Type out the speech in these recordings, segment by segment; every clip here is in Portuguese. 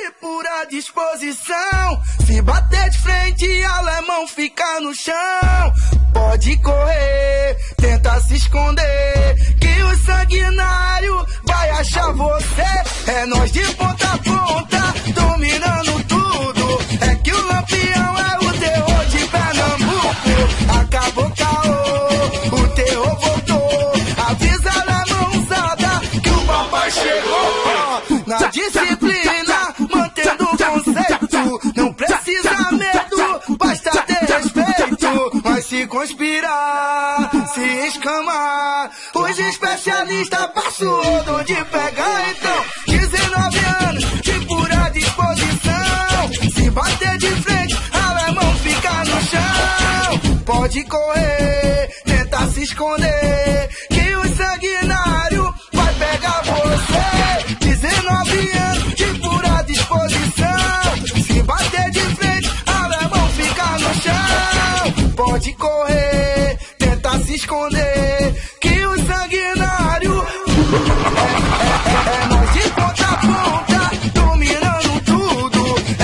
de pura disposição. Se bater de frente, alemão fica no chão. Pode correr, tenta se esconder, que o sanguinário vai achar você. É nós de ponta a ponta, dominando tudo. É que o Lampião é o terror de Pernambuco. Acabou caô, o terror voltou. Avisa a mãozada que o papai chegou. Na disciplina, mantendo o conceito. Não precisa medo, basta ter respeito. Mas se conspirar, se escamar, os especialistas passam de pegar. Então, 19 anos de pura disposição. Se bater de frente, alemão fica no chão. Pode correr, tenta se esconder, que o sanguinário vai pegar você. 19 anos de pura disposição. Se bater de frente, alemão fica no chão. Pode correr, tenta se esconder, que o sanguinário é nós de ponta a ponta, dominando tudo.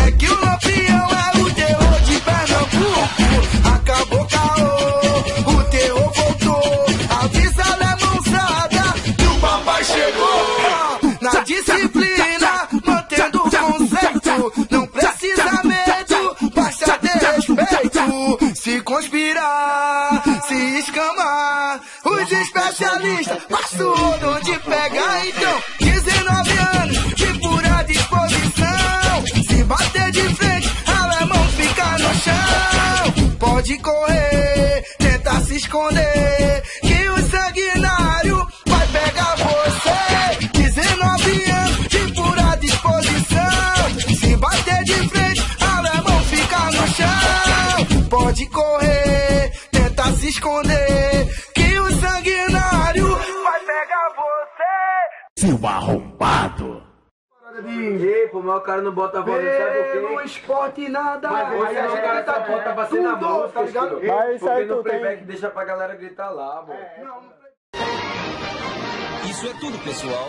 É que o Lampião é o terror de Pernambuco. Acabou caô, o terror voltou. Avisa a mãozada que o papai chegou. Na disciplina, mantendo o conceito. Não precisa medo, basta ter respeito. Se conspirar, se escamar, os especialistas passam de pegar. Então, 19 anos de pura disposição. Se bater de frente, alemão fica no chão. Pode correr, tenta se esconder, que o sanguinário vai pegar você. 19 anos de pura disposição. Se bater de frente, alemão fica no chão. Pode correr, tenta se esconder, que o sanguinário vai pegar você. Seu arrombado. Ei, pô, mas o cara não bota a voz, não sabe o quê? No esporte nada. Mas aí o cara tá bota ser na música, tá ligado? Porque no playback deixa pra galera gritar lá, pô. Isso é tudo, pessoal.